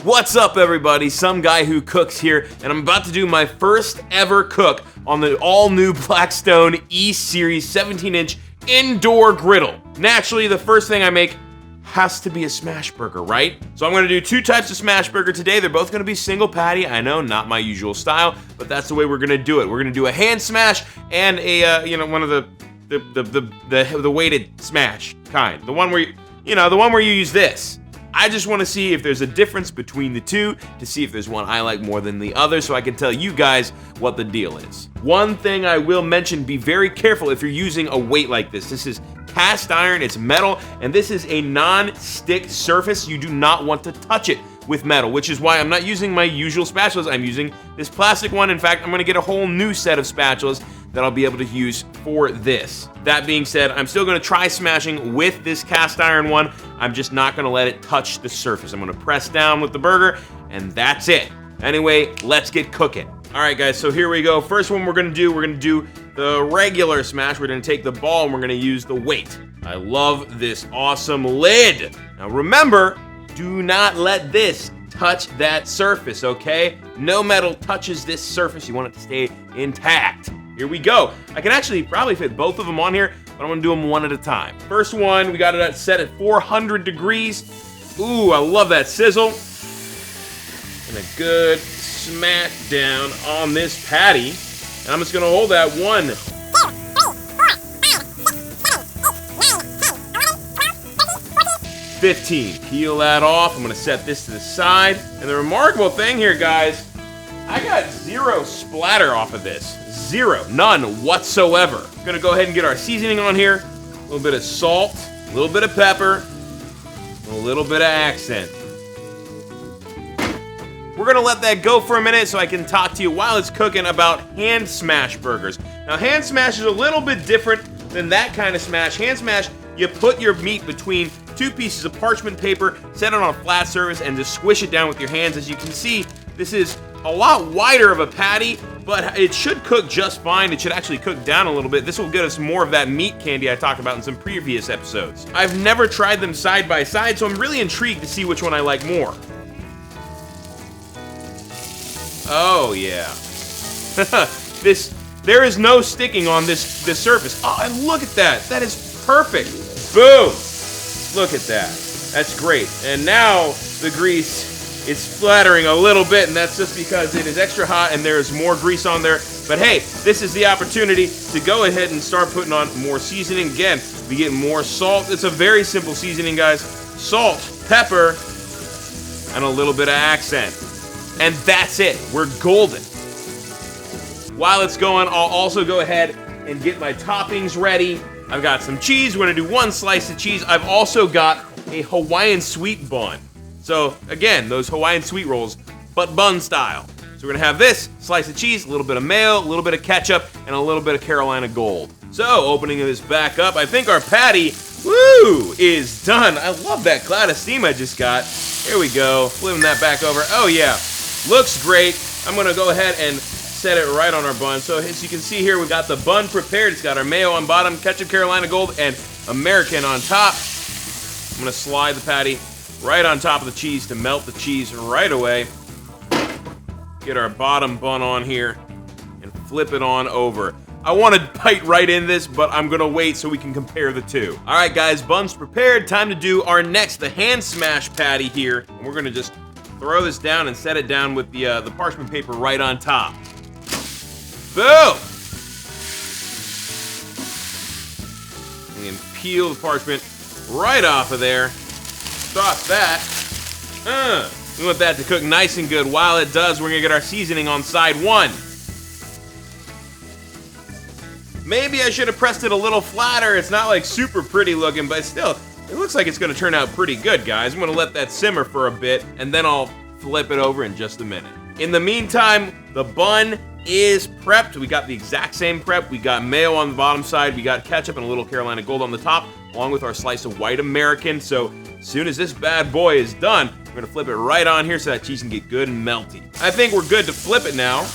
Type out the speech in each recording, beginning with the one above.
What's up, everybody? Some guy who cooks here, and I'm about to do my first ever cook on the all-new Blackstone E-Series 17-inch indoor griddle. Naturally, the first thing I make has to be a smash burger, right? So I'm gonna do two types of smash burger today. They're both gonna be single patty. I know, not my usual style, but that's the way we're gonna do it. We're gonna do a hand smash and a, one of the weighted smash kind. The one where the one where you use this. I just want to see if there's a difference between the two, to see if there's one I like more than the other, so I can tell you guys what the deal is. One thing I will mention, be very careful if you're using a weight like this. This is cast iron, it's metal, and this is a non-stick surface. You do not want to touch it with metal, which is why I'm not using my usual spatulas. I'm using this plastic one. In fact, I'm gonna get a whole new set of spatulas that I'll be able to use for this. That being said, I'm still gonna try smashing with this cast iron one. I'm just not gonna let it touch the surface. I'm gonna press down with the burger, and that's it. Anyway, let's get cooking. All right, guys, so here we go. First one we're gonna do the regular smash. We're gonna take the ball and we're gonna use the weight. I love this awesome lid. Now remember, do not let this touch that surface, okay? No metal touches this surface. You want it to stay intact. Here we go. I can actually probably fit both of them on here, but I'm gonna do them one at a time. First one, we got it set at 400 degrees. Ooh, I love that sizzle. And a good smack down on this patty. And I'm just gonna hold that 15. Peel that off. I'm gonna set this to the side. And the remarkable thing here, guys, I got zero splatter off of this. Zero, none whatsoever. I'm gonna go ahead and get our seasoning on here. A little bit of salt, a little bit of pepper, and a little bit of accent. We're gonna let that go for a minute so I can talk to you while it's cooking about hand smash burgers. Now, hand smash is a little bit different than that kind of smash. Hand smash, you put your meat between two pieces of parchment paper, set it on a flat surface, and just squish it down with your hands. As you can see, this is a lot wider of a patty, but it should cook just fine. It should actually cook down a little bit. This will get us more of that meat candy I talked about in some previous episodes. I've never tried them side by side, so I'm really intrigued to see which one I like more. Oh yeah. There is no sticking on this surface. Oh, and look at that. That is perfect. Boom. Look at that. That's great. And now the grease is splattering a little bit, and that's just because it is extra hot and there is more grease on there. But hey, this is the opportunity to go ahead and start putting on more seasoning. Again, we get more salt. It's a very simple seasoning, guys. Salt, pepper, and a little bit of accent. And that's it. We're golden. While it's going, I'll also go ahead and get my toppings ready. I've got some cheese. We're gonna do one slice of cheese. I've also got a Hawaiian sweet bun. So again, those Hawaiian sweet rolls, but bun style. So we're gonna have this slice of cheese, a little bit of mayo, a little bit of ketchup, and a little bit of Carolina Gold. So opening this back up, I think our patty, woo, is done. I love that cloud of steam I just got. Here we go, flipping that back over. Oh yeah, looks great. I'm gonna go ahead and set it right on our bun. So as you can see here, we've got the bun prepared. It's got our mayo on bottom, ketchup, Carolina Gold, and American on top. I'm gonna slide the patty right on top of the cheese to melt the cheese right away. Get our bottom bun on here and flip it on over. I want to bite right in this, but I'm gonna wait so we can compare the two. All right, guys, bun's prepared. Time to do our next, the hand smash patty here. And we're gonna just throw this down and set it down with the parchment paper right on top. Boom! And peel the parchment right off of there. Stop that. We want that to cook nice and good. While it does, we're gonna get our seasoning on side one. Maybe I should have pressed it a little flatter. It's not like super pretty looking, but still, it looks like it's gonna turn out pretty good, guys. I'm gonna let that simmer for a bit, and then I'll flip it over in just a minute. In the meantime, the bun is prepped. We got the exact same prep. We got mayo on the bottom side. We got ketchup and a little Carolina Gold on the top, along with our slice of white American. So as soon as this bad boy is done, we're gonna flip it right on here so that cheese can get good and melty. I think we're good to flip it now.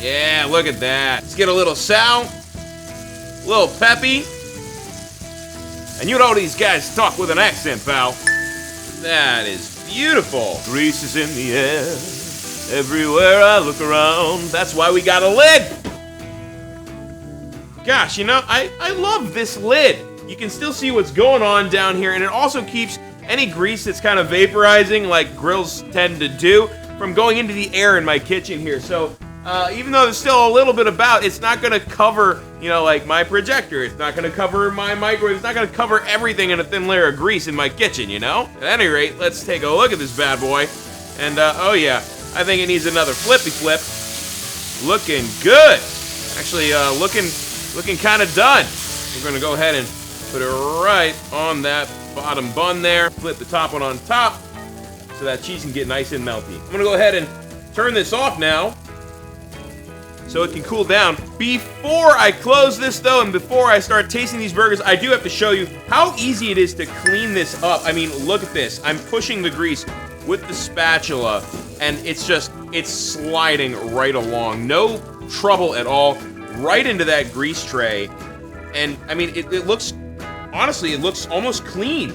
Yeah, look at that. Let's get a little sour, a little peppy. And you know these guys talk with an accent, pal. That is beautiful. Grease is in the air, everywhere I look around. That's why we got a lid. Gosh, you know, I love this lid. You can still see what's going on down here, and it also keeps any grease that's kind of vaporizing, like grills tend to do, from going into the air in my kitchen here. So even though there's still a little bit about, it's not going to cover, you know, like my projector. It's not going to cover my microwave. It's not going to cover everything in a thin layer of grease in my kitchen, you know? At any rate, let's take a look at this bad boy. And, oh yeah, I think it needs another flippy flip. Looking good. Actually, looking kind of done. We're going to go ahead and put it right on that bottom bun there. Flip the top one on top so that cheese can get nice and melty. I'm going to go ahead and turn this off now so it can cool down. Before I close this though, and before I start tasting these burgers, I do have to show you how easy it is to clean this up. I mean, look at this. I'm pushing the grease with the spatula, and it's sliding right along. No trouble at all. Right into that grease tray. And I mean, it looks, honestly, it looks almost clean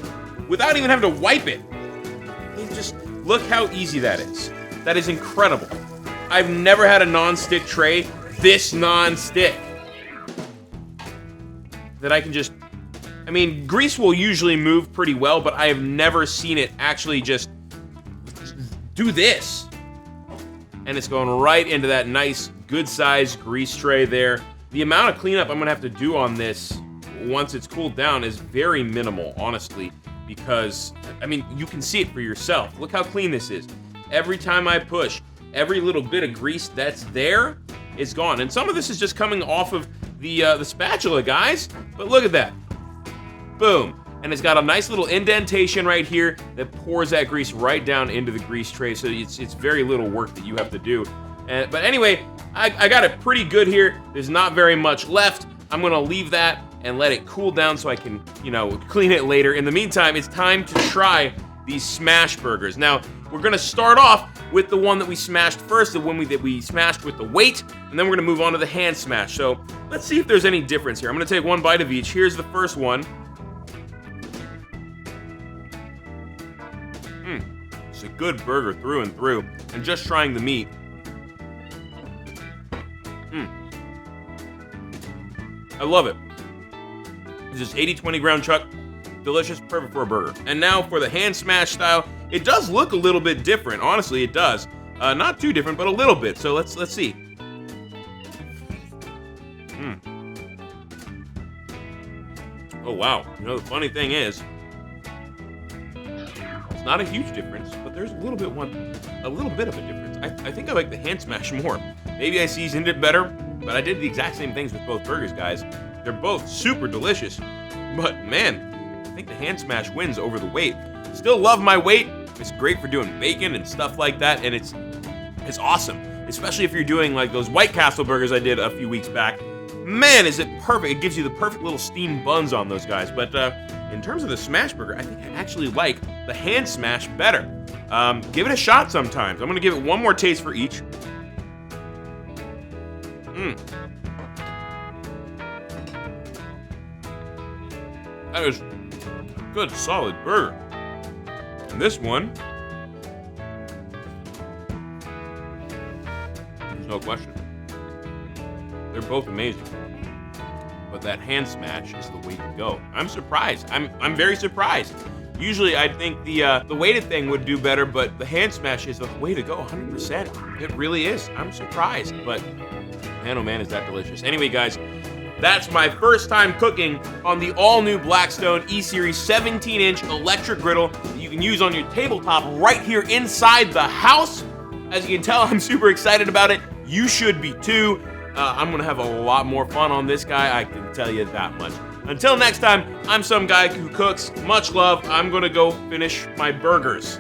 without even having to wipe it. I mean, just look how easy that is. That is incredible. I've never had a non-stick tray this non-stick that I can just, I mean, grease will usually move pretty well, but I have never seen it actually just do this. And it's going right into that nice, good-sized grease tray there. The amount of cleanup I'm gonna have to do on this once it's cooled down is very minimal, honestly, because, I mean, you can see it for yourself. Look how clean this is. Every time I push, every little bit of grease that's there is gone. And some of this is just coming off of the spatula, guys. But look at that. Boom. And it's got a nice little indentation right here that pours that grease right down into the grease tray, so it's very little work that you have to do. But anyway, I got it pretty good here. There's not very much left. I'm gonna leave that and let it cool down so I can, you know, clean it later. In the meantime, it's time to try these smash burgers. Now, we're gonna start off with the one that we smashed first, the one that we smashed with the weight, and then we're gonna move on to the hand smash. So let's see if there's any difference here. I'm gonna take one bite of each. Here's the first one. It's a good burger through and through. And just trying the meat. I love it. It's just 80-20 ground chuck. Delicious, perfect for a burger. And now for the hand smash style, it does look a little bit different. Honestly, it does. Not too different, but a little bit. So let's see. Oh wow. You know, the funny thing is, it's not a huge difference, but there's a little bit of a difference. I think I like the hand smash more. Maybe I seasoned it better, but I did the exact same things with both burgers, guys. They're both super delicious, but man, I think the hand smash wins over the weight. Still love my weight. It's great for doing bacon and stuff like that, and it's awesome, especially if you're doing like those White Castle burgers I did a few weeks back. Man, is it perfect. It gives you the perfect little steamed buns on those guys. But in terms of the smash burger, I think I actually like the hand smash better. Give it a shot sometimes. I'm gonna give it one more taste for each. That is a good, solid burger. And this one, there's no question. They're both amazing. But that hand smash is the way to go. I'm surprised. I'm very surprised. Usually I'd think the weighted thing would do better, but the hand smash is the way to go, 100%. It really is. I'm surprised, but man, oh man, is that delicious. Anyway, guys, that's my first time cooking on the all-new Blackstone E-Series 17-inch electric griddle that you can use on your tabletop right here inside the house. As you can tell, I'm super excited about it. You should be too. I'm gonna have a lot more fun on this guy, I can tell you that much. Until next time, I'm some guy who cooks. Much love. I'm gonna go finish my burgers.